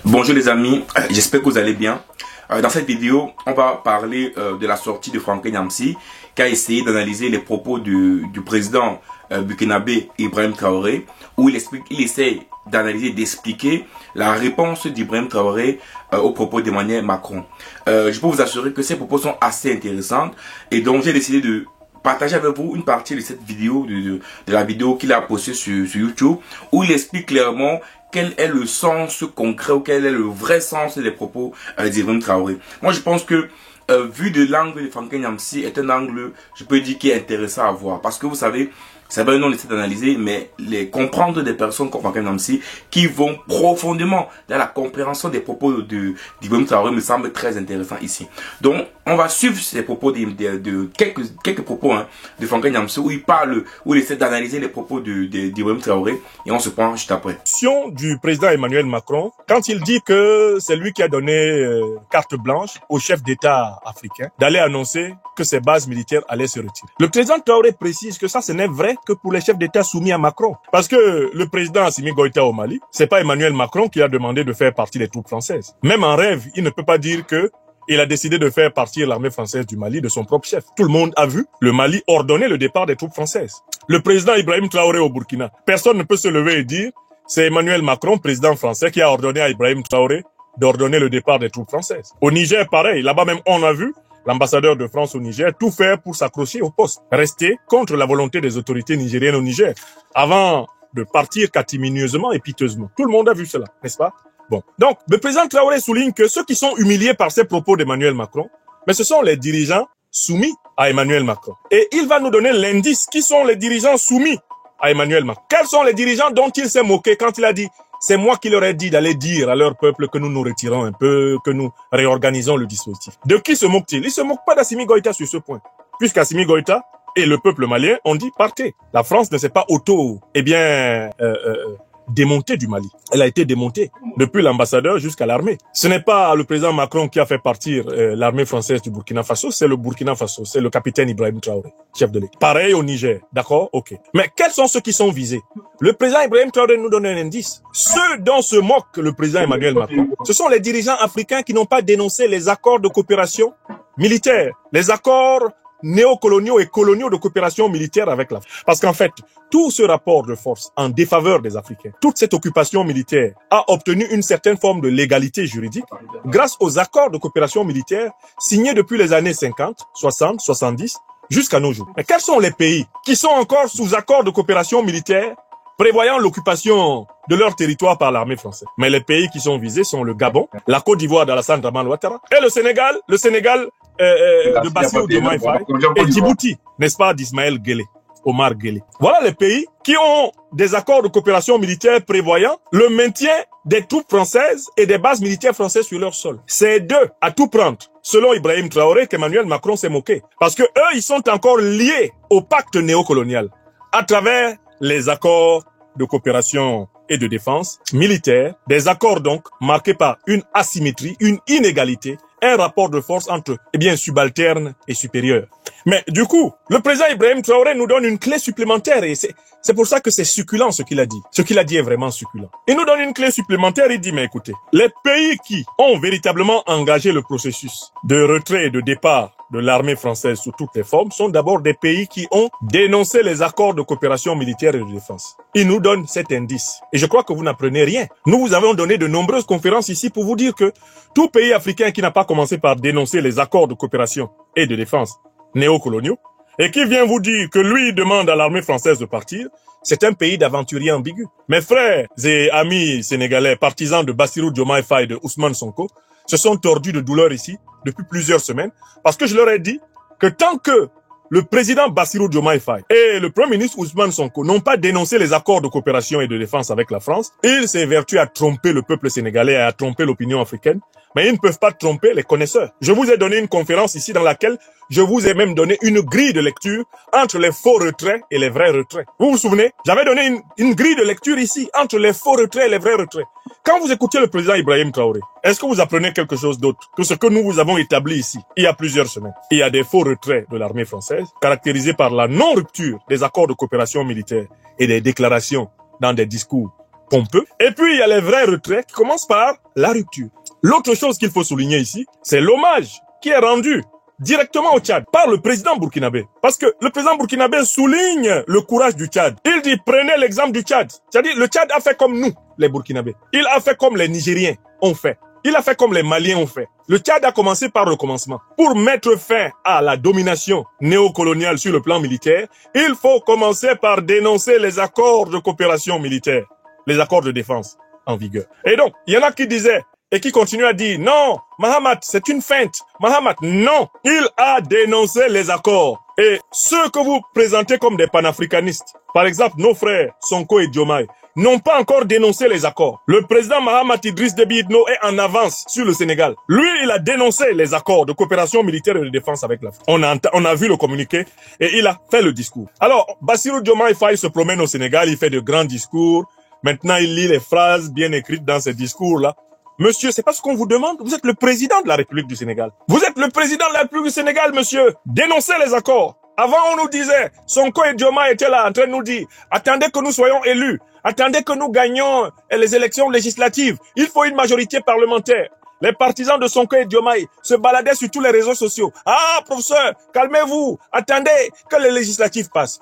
Bonjour les amis, j'espère que vous allez bien. Dans cette vidéo, on va parler de la sortie de Franklin Nyamsi qui a essayé d'analyser les propos du président burkinabé Ibrahim Traoré, où il essaie d'analyser, d'expliquer la réponse d'Ibrahim Traoré aux propos d'Emmanuel Macron. Je peux vous assurer que ces propos sont assez intéressants et donc j'ai décidé de partager avec vous une partie de cette vidéo, de la vidéo qu'il a postée sur YouTube, où il explique clairement quel est le sens concret ou quel est le vrai sens des propos d'Ibrahim Traoré. Moi, je pense que vu de l'angle de Franklin Nyamsi est un angle, je peux dire, qui est intéressant à voir. Parce que vous savez, c'est vrai, nous on essaie d'analyser, mais comprendre des personnes comme Franklin Nyamsi qui vont profondément dans la compréhension des propos d'Ibrahim Traoré me semble très intéressant ici. Donc, on va suivre ces propos de quelques propos de Franklin Nyamsi où il essaie d'analyser les propos d'Ibrahim Traoré et on se prend juste après. Du président Emmanuel Macron, quand il dit que c'est lui qui a donné carte blanche au chef d'État africain d'aller annoncer que ses bases militaires allaient se retirer. Le président Traoré précise que ça, ce n'est vrai que pour les chefs d'État soumis à Macron. Parce que le président Assimi Goïta au Mali, c'est pas Emmanuel Macron qui a demandé de faire partie des troupes françaises. Même en rêve, il ne peut pas dire que il a décidé de faire partir l'armée française du Mali de son propre chef. Tout le monde a vu le Mali ordonner le départ des troupes françaises. Le président Ibrahim Traoré au Burkina, personne ne peut se lever et dire c'est Emmanuel Macron, président français, qui a ordonné à Ibrahim Traoré d'ordonner le départ des troupes françaises. Au Niger, pareil. Là-bas même, on a vu l'ambassadeur de France au Niger tout faire pour s'accrocher au poste. Rester contre la volonté des autorités nigériennes au Niger. Avant de partir catiminieusement et piteusement. Tout le monde a vu cela, n'est-ce pas? Bon. Donc, le président Traoré souligne que ceux qui sont humiliés par ces propos d'Emmanuel Macron, mais ce sont les dirigeants soumis à Emmanuel Macron. Et il va nous donner l'indice qui sont les dirigeants soumis à Emmanuel Macron. Quels sont les dirigeants dont il s'est moqué quand il a dit « C'est moi qui leur ai dit d'aller dire à leur peuple que nous nous retirons un peu, que nous réorganisons le dispositif. » De qui se moque-t-il? Il se moque pas d'Assimi Goïta sur ce point. Puisqu'Assimi Goïta et le peuple malien ont dit « Partez ». La France ne s'est pas démontée du Mali. Elle a été démontée depuis l'ambassadeur jusqu'à l'armée. Ce n'est pas le président Macron qui a fait partir l'armée française du Burkina Faso, c'est le Burkina Faso, c'est le capitaine Ibrahim Traoré, chef de l'État. Pareil au Niger, d'accord? Ok. Mais quels sont ceux qui sont visés? Le président Ibrahim Traoré nous donne un indice. Ceux dont se moque le président Emmanuel Macron, ce sont les dirigeants africains qui n'ont pas dénoncé les accords de coopération militaire, les accords néocoloniaux et coloniaux de coopération militaire avec l'Afrique. Parce qu'en fait, tout ce rapport de force en défaveur des Africains, toute cette occupation militaire a obtenu une certaine forme de légalité juridique grâce aux accords de coopération militaire signés depuis les années 50, 60, 70 jusqu'à nos jours. Mais quels sont les pays qui sont encore sous accords de coopération militaire prévoyant l'occupation de leur territoire par l'armée française? Mais les pays qui sont visés sont le Gabon, la Côte d'Ivoire d'Alassane Dramane Ouattara et le Sénégal de Bassirou Diomaye Faye et Djibouti, n'est-ce pas, d'Ismaël Guelleh, Omar Guelleh. Voilà les pays qui ont des accords de coopération militaire prévoyant le maintien des troupes françaises et des bases militaires françaises sur leur sol. C'est d'eux à tout prendre, selon Ibrahim Traoré, qu'Emmanuel Macron s'est moqué. Parce que eux, ils sont encore liés au pacte néocolonial à travers les accords de coopération et de défense militaire, des accords donc marqués par une asymétrie, une inégalité, un rapport de force entre, subalternes et supérieurs. Mais du coup, le président Ibrahim Traoré nous donne une clé supplémentaire et c'est pour ça que c'est succulent ce qu'il a dit. Ce qu'il a dit est vraiment succulent. Il nous donne une clé supplémentaire, il dit, mais écoutez, les pays qui ont véritablement engagé le processus de retrait et de départ de l'armée française sous toutes les formes sont d'abord des pays qui ont dénoncé les accords de coopération militaire et de défense. Il nous donne cet indice. Et je crois que vous n'apprenez rien. Nous vous avons donné de nombreuses conférences ici pour vous dire que tout pays africain qui n'a pas commencé par dénoncer les accords de coopération et de défense néocoloniaux et qui vient vous dire que lui demande à l'armée française de partir, c'est un pays d'aventuriers ambigus. Mes frères et amis sénégalais, partisans de Bassirou Diomaye Faye et de Ousmane Sonko, se sont tordus de douleur ici depuis plusieurs semaines parce que je leur ai dit que tant que le président Bassirou Diomaye Faye et le premier ministre Ousmane Sonko n'ont pas dénoncé les accords de coopération et de défense avec la France, ils s'évertuent à tromper le peuple sénégalais et à tromper l'opinion africaine, mais ils ne peuvent pas tromper les connaisseurs. Je vous ai donné une conférence ici dans laquelle je vous ai même donné une grille de lecture entre les faux retraits et les vrais retraits. Vous vous souvenez? J'avais donné une grille de lecture ici entre les faux retraits et les vrais retraits. Quand vous écoutez le président Ibrahim Traoré, est-ce que vous apprenez quelque chose d'autre que ce que nous vous avons établi ici il y a plusieurs semaines? Il y a des faux retraits de l'armée française caractérisés par la non-rupture des accords de coopération militaire et des déclarations dans des discours pompeux. Et puis, il y a les vrais retraits qui commencent par la rupture. L'autre chose qu'il faut souligner ici, c'est l'hommage qui est rendu directement au Tchad par le président burkinabé. Parce que le président burkinabé souligne le courage du Tchad. Il dit, prenez l'exemple du Tchad. C'est-à-dire, le Tchad a fait comme nous, les Burkinabés. Il a fait comme les Nigériens ont fait. Il a fait comme les Maliens ont fait. Le Tchad a commencé par le commencement. Pour mettre fin à la domination néocoloniale sur le plan militaire, il faut commencer par dénoncer les accords de coopération militaire, les accords de défense en vigueur. Et donc, il y en a qui disaient et qui continuent à dire non, Mahamat, c'est une feinte. Mahamat, non, il a dénoncé les accords. Et ceux que vous présentez comme des panafricanistes, par exemple nos frères Sonko et Diomaye, n'ont pas encore dénoncé les accords. Le président Mahamat Idriss Déby Itno est en avance sur le Sénégal. Lui, il a dénoncé les accords de coopération militaire et de défense avec l'Afrique. On a vu le communiqué et il a fait le discours. Alors, Bassirou Diomaye Faye se promène au Sénégal, il fait de grands discours. Maintenant, il lit les phrases bien écrites dans ces discours-là. Monsieur, c'est pas ce qu'on vous demande. Vous êtes le président de la République du Sénégal. Vous êtes le président de la République du Sénégal, monsieur. Dénoncez les accords. Avant, on nous disait, Sonko et Diomaye étaient là en train de nous dire, attendez que nous soyons élus. Attendez que nous gagnions les élections législatives. Il faut une majorité parlementaire. Les partisans de Sonko et Diomaye se baladaient sur tous les réseaux sociaux. Ah, professeur, calmez-vous. Attendez que les législatives passent.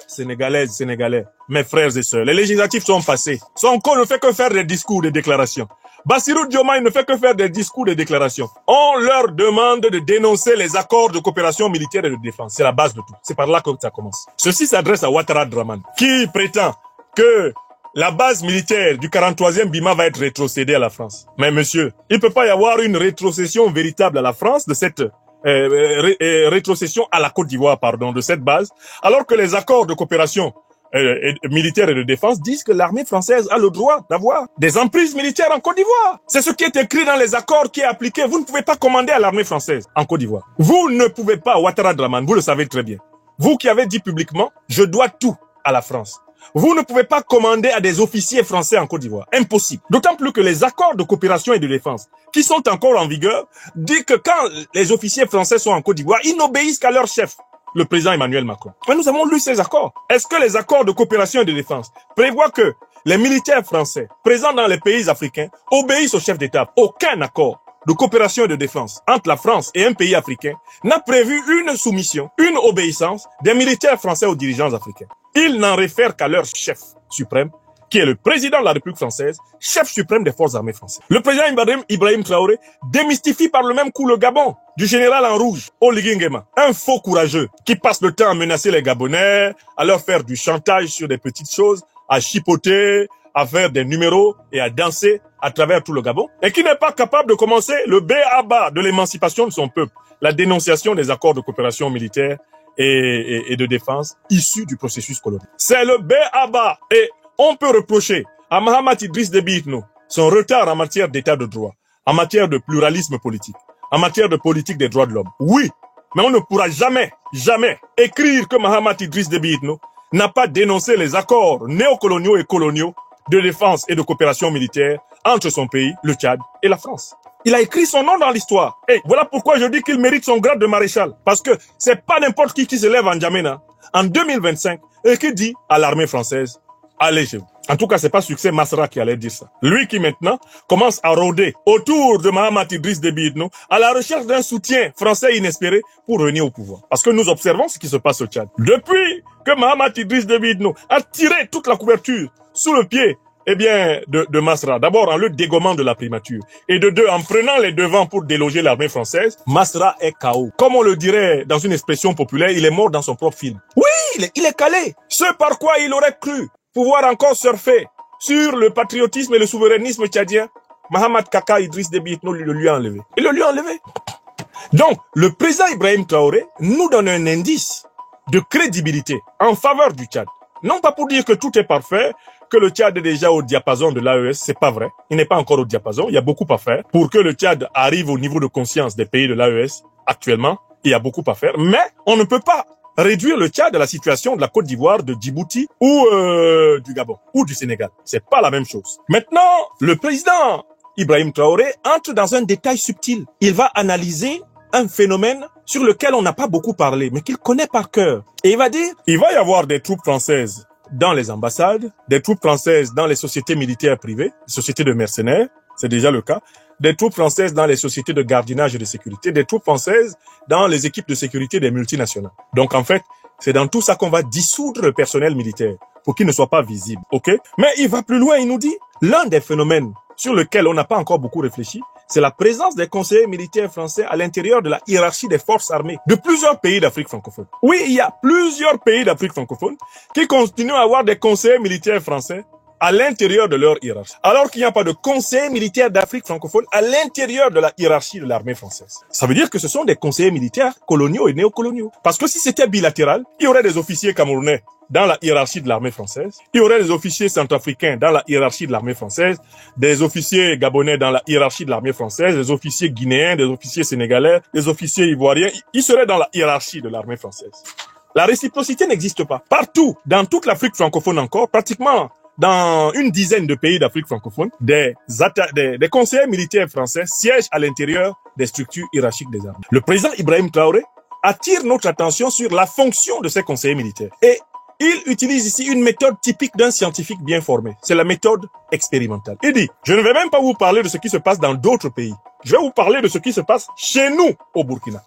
Sénégalaises, Sénégalais, mes frères et sœurs, les législatives sont passées. Sonko ne fait que faire des discours, des déclarations. Bassirou Diomaye ne fait que faire des discours, des déclarations. On leur demande de dénoncer les accords de coopération militaire et de défense. C'est la base de tout. C'est par là que ça commence. Ceci s'adresse à Ouattara Draman, qui prétend que la base militaire du 43e Bima va être rétrocédée à la France. Mais monsieur, il ne peut pas y avoir une rétrocession véritable à la France de cette rétrocession à la Côte d'Ivoire, pardon, de cette base, alors que les accords de coopération militaire et de défense disent que l'armée française a le droit d'avoir des emprises militaires en Côte d'Ivoire. C'est ce qui est écrit dans les accords qui est appliqué. Vous ne pouvez pas commander à l'armée française en Côte d'Ivoire. Vous ne pouvez pas, Ouattara Draman, vous le savez très bien. Vous qui avez dit publiquement, je dois tout à la France. Vous ne pouvez pas commander à des officiers français en Côte d'Ivoire. Impossible. D'autant plus que les accords de coopération et de défense, qui sont encore en vigueur, disent que quand les officiers français sont en Côte d'Ivoire, ils n'obéissent qu'à leur chef, le président Emmanuel Macron. Mais nous avons lu ces accords. Est-ce que les accords de coopération et de défense prévoient que les militaires français présents dans les pays africains obéissent au chef d'État? Aucun accord de coopération et de défense entre la France et un pays africain n'a prévu une soumission, une obéissance des militaires français aux dirigeants africains. Ils n'en réfèrent qu'à leur chef suprême, qui est le président de la République française, chef suprême des forces armées françaises. Le président Ibrahim Traoré démystifie par le même coup le Gabon du général en rouge, Oligui Nguema, un faux courageux qui passe le temps à menacer les Gabonais, à leur faire du chantage sur des petites choses, à chipoter, à faire des numéros et à danser à travers tout le Gabon, et qui n'est pas capable de commencer le b.a.-ba de l'émancipation de son peuple, la dénonciation des accords de coopération militaire et de défense issus du processus colonial. C'est le b.a.-ba, et on peut reprocher à Mahamat Idriss Déby Itno son retard en matière d'état de droit, en matière de pluralisme politique, en matière de politique des droits de l'homme. Oui, mais on ne pourra jamais écrire que Mahamat Idriss Déby Itno n'a pas dénoncé les accords néocoloniaux et coloniaux de défense et de coopération militaire entre son pays, le Tchad, et la France. Il a écrit son nom dans l'histoire. Et voilà pourquoi je dis qu'il mérite son grade de maréchal. Parce que c'est pas n'importe qui se lève en N'Djamena en 2025 et qui dit à l'armée française, allez chez vous. En tout cas, c'est pas Succès Masra qui allait dire ça. Lui qui maintenant commence à rôder autour de Mahamat Idriss Déby Itno à la recherche d'un soutien français inespéré pour revenir au pouvoir. Parce que nous observons ce qui se passe au Tchad. Depuis que Mahamat Idriss Déby Itno a tiré toute la couverture sous le pied de Masra, d'abord en le dégommant de la primature, et de deux, en prenant les devants pour déloger l'armée française, Masra est KO. Comme on le dirait dans une expression populaire, il est mort dans son propre film. Oui, il est calé. Ce par quoi il aurait cru pouvoir encore surfer sur le patriotisme et le souverainisme tchadien, Mahamat Kaka Idriss Déby Itno le lui a enlevé. Il le lui a enlevé. Donc, le président Ibrahim Traoré nous donne un indice de crédibilité en faveur du Tchad. Non pas pour dire que tout est parfait, que le Tchad est déjà au diapason de l'AES, c'est pas vrai. Il n'est pas encore au diapason, il y a beaucoup à faire. Pour que le Tchad arrive au niveau de conscience des pays de l'AES, actuellement, il y a beaucoup à faire. Mais on ne peut pas réduire le Tchad à la situation de la Côte d'Ivoire, de Djibouti ou du Gabon ou du Sénégal. C'est pas la même chose. Maintenant, le président Ibrahim Traoré entre dans un détail subtil. Il va analyser un phénomène sur lequel on n'a pas beaucoup parlé, mais qu'il connaît par cœur. Et il va dire, il va y avoir des troupes françaises dans les ambassades, des troupes françaises dans les sociétés militaires privées, les sociétés de mercenaires, c'est déjà le cas, des troupes françaises dans les sociétés de gardiennage et de sécurité, des troupes françaises dans les équipes de sécurité des multinationales. Donc en fait, c'est dans tout ça qu'on va dissoudre le personnel militaire pour qu'il ne soit pas visible, ok? Mais il va plus loin, il nous dit, l'un des phénomènes sur lequel on n'a pas encore beaucoup réfléchi, c'est la présence des conseillers militaires français à l'intérieur de la hiérarchie des forces armées de plusieurs pays d'Afrique francophone. Oui, il y a plusieurs pays d'Afrique francophone qui continuent à avoir des conseillers militaires français à l'intérieur de leur hiérarchie. Alors qu'il n'y a pas de conseillers militaires d'Afrique francophone à l'intérieur de la hiérarchie de l'armée française. Ça veut dire que ce sont des conseillers militaires coloniaux et néocoloniaux. Parce que si c'était bilatéral, il y aurait des officiers camerounais dans la hiérarchie de l'armée française, il y aurait des officiers centrafricains dans la hiérarchie de l'armée française, des officiers gabonais dans la hiérarchie de l'armée française, des officiers guinéens, des officiers sénégalais, des officiers ivoiriens, ils seraient dans la hiérarchie de l'armée française. La réciprocité n'existe pas. Partout, dans toute l'Afrique francophone encore, pratiquement dans une dizaine de pays d'Afrique francophone, des conseillers militaires français siègent à l'intérieur des structures hiérarchiques des armées. Le président Ibrahim Traoré attire notre attention sur la fonction de ces conseillers militaires. Et il utilise ici une méthode typique d'un scientifique bien formé. C'est la méthode expérimentale. Il dit, je ne vais même pas vous parler de ce qui se passe dans d'autres pays. Je vais vous parler de ce qui se passe chez nous au Burkina.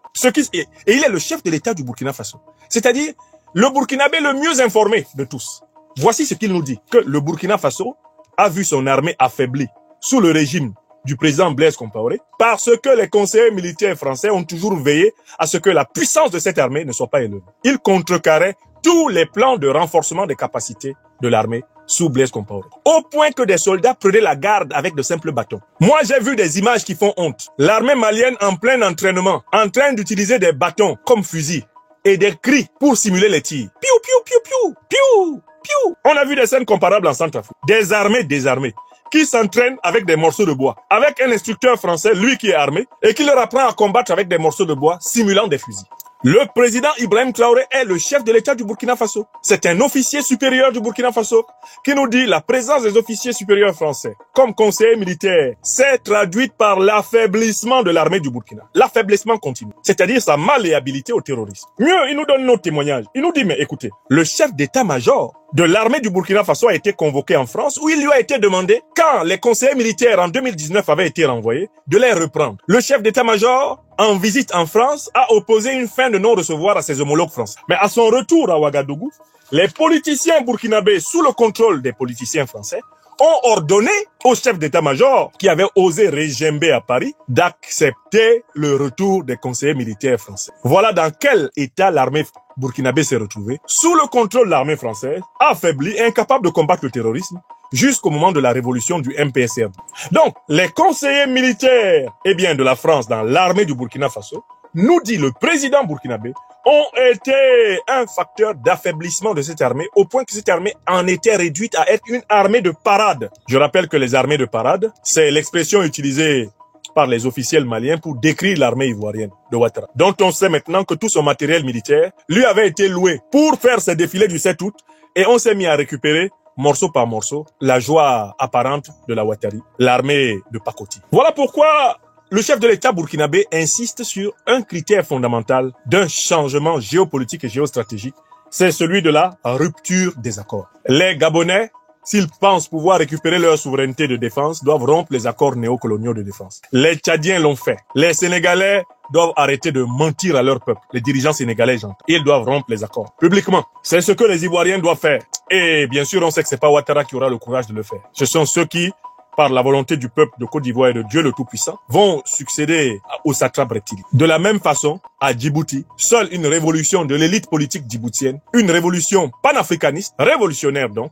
Et il est le chef de l'État du Burkina Faso. C'est-à-dire le Burkinabé le mieux informé de tous. Voici ce qu'il nous dit, que le Burkina Faso a vu son armée affaiblie sous le régime du président Blaise Compaoré parce que les conseillers militaires français ont toujours veillé à ce que la puissance de cette armée ne soit pas élevée. Ils contrecarraient tous les plans de renforcement des capacités de l'armée sous Blaise Compaoré. Au point que des soldats prenaient la garde avec de simples bâtons. Moi, j'ai vu des images qui font honte. L'armée malienne en plein entraînement, en train d'utiliser des bâtons comme fusils et des cris pour simuler les tirs. Piou, piou, piou, piou, piou, piou. On a vu des scènes comparables en Centrafrique. Des armées désarmées qui s'entraînent avec des morceaux de bois, avec un instructeur français, lui qui est armé, et qui leur apprend à combattre avec des morceaux de bois simulant des fusils. Le président Ibrahim Traoré est le chef de l'État du Burkina Faso. C'est un officier supérieur du Burkina Faso qui nous dit la présence des officiers supérieurs français comme conseillers militaires s'est traduite par l'affaiblissement de l'armée du Burkina. L'affaiblissement continu, c'est-à-dire sa malléabilité au terrorisme. Mieux, il nous donne notre témoignage. Il nous dit, mais écoutez, le chef d'état-major de l'armée du Burkina Faso a été convoqué en France où il lui a été demandé, quand les conseillers militaires en 2019 avaient été renvoyés, de les reprendre. Le chef d'état-major, en visite en France, a opposé une fin de non-recevoir à ses homologues français. Mais à son retour à Ouagadougou, les politiciens burkinabés, sous le contrôle des politiciens français, ont ordonné au chef d'état-major, qui avait osé régember à Paris, d'accepter le retour des conseillers militaires français. Voilà dans quel état l'armée burkinabé s'est retrouvée, sous le contrôle de l'armée française, affaiblie, incapable de combattre le terrorisme, jusqu'au moment de la révolution du MPSR. Donc, les conseillers militaires, de la France dans l'armée du Burkina Faso, nous dit le président burkinabé, ont été un facteur d'affaiblissement de cette armée, au point que cette armée en était réduite à être une armée de parade. Je rappelle que les armées de parade, c'est l'expression utilisée par les officiels maliens pour décrire l'armée ivoirienne de Ouattara, dont on sait maintenant que tout son matériel militaire lui avait été loué pour faire ses défilés du 7 août, et on s'est mis à récupérer morceau par morceau la joie apparente de la Ouattari, l'armée de pacotille. Voilà pourquoi le chef de l'État burkinabé insiste sur un critère fondamental d'un changement géopolitique et géostratégique, c'est celui de la rupture des accords. Les Gabonais, s'ils pensent pouvoir récupérer leur souveraineté de défense, doivent rompre les accords néocoloniaux de défense. Les Tchadiens l'ont fait. Les Sénégalais doivent arrêter de mentir à leur peuple. Les dirigeants sénégalais, j'entends. Ils doivent rompre les accords publiquement. C'est ce que les Ivoiriens doivent faire. Et bien sûr, on sait que c'est pas Ouattara qui aura le courage de le faire. Ce sont ceux qui, par la volonté du peuple de Côte d'Ivoire et de Dieu le Tout-Puissant, vont succéder aux satrapes reptiliens. De la même façon, à Djibouti, seule une révolution de l'élite politique djiboutienne, une révolution panafricaniste, révolutionnaire donc,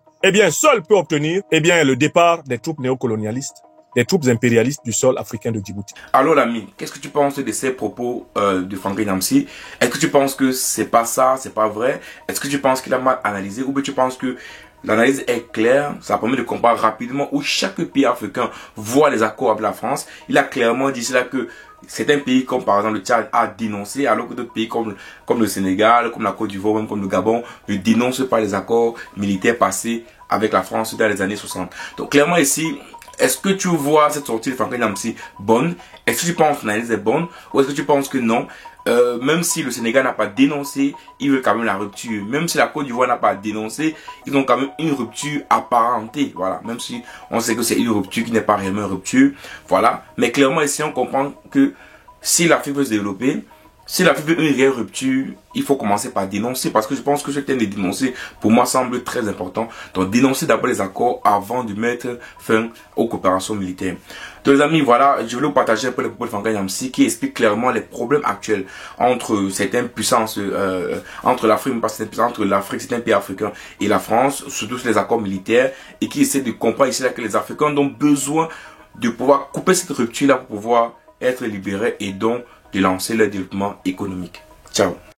seule peut obtenir, le départ des troupes néocolonialistes, des troupes impérialistes du sol africain de Djibouti. Alors l'ami, qu'est-ce que tu penses de ces propos de Franklin Nyamsi? Est-ce que tu penses que c'est pas ça, c'est pas vrai? Est-ce que tu penses qu'il a mal analysé, ou bien tu penses que l'analyse est claire, ça permet de comprendre rapidement où chaque pays africain voit les accords avec la France? Il a clairement dit cela que certains pays comme par exemple le Tchad a dénoncé, alors que d'autres pays comme le Sénégal, comme la Côte d'Ivoire, même comme le Gabon, ne dénoncent pas les accords militaires passés avec la France dans les années 60. Donc clairement ici, est-ce que tu vois cette sortie de Franklin Nyamsi bonne? Est-ce que tu penses que l'analyse est bonne? Ou est-ce que tu penses que non? même si le Sénégal n'a pas dénoncé, ils veulent quand même la rupture. Même si la Côte d'Ivoire n'a pas dénoncé, ils ont quand même une rupture apparentée. Voilà, même si on sait que c'est une rupture qui n'est pas réellement une rupture. Voilà, mais clairement ici on comprend que si l'Afrique veut se développer, si l'Afrique veut une réelle rupture, il faut commencer par dénoncer, parce que je pense que ce thème de dénoncer, pour moi, semble très important. Donc, dénoncer d'abord les accords avant de mettre fin aux coopérations militaires. Donc, les amis, voilà, je voulais vous partager un peu les propos de Franklin Nyamsi qui explique clairement les problèmes actuels entre certaines puissances, entre l'Afrique, entre l'Afrique, certains pays africains et la France, surtout sur les accords militaires, et qui essaie de comprendre ici là que les Africains ont besoin de pouvoir couper cette rupture-là pour pouvoir être libérés et donc de lancer leur développement économique. Ciao.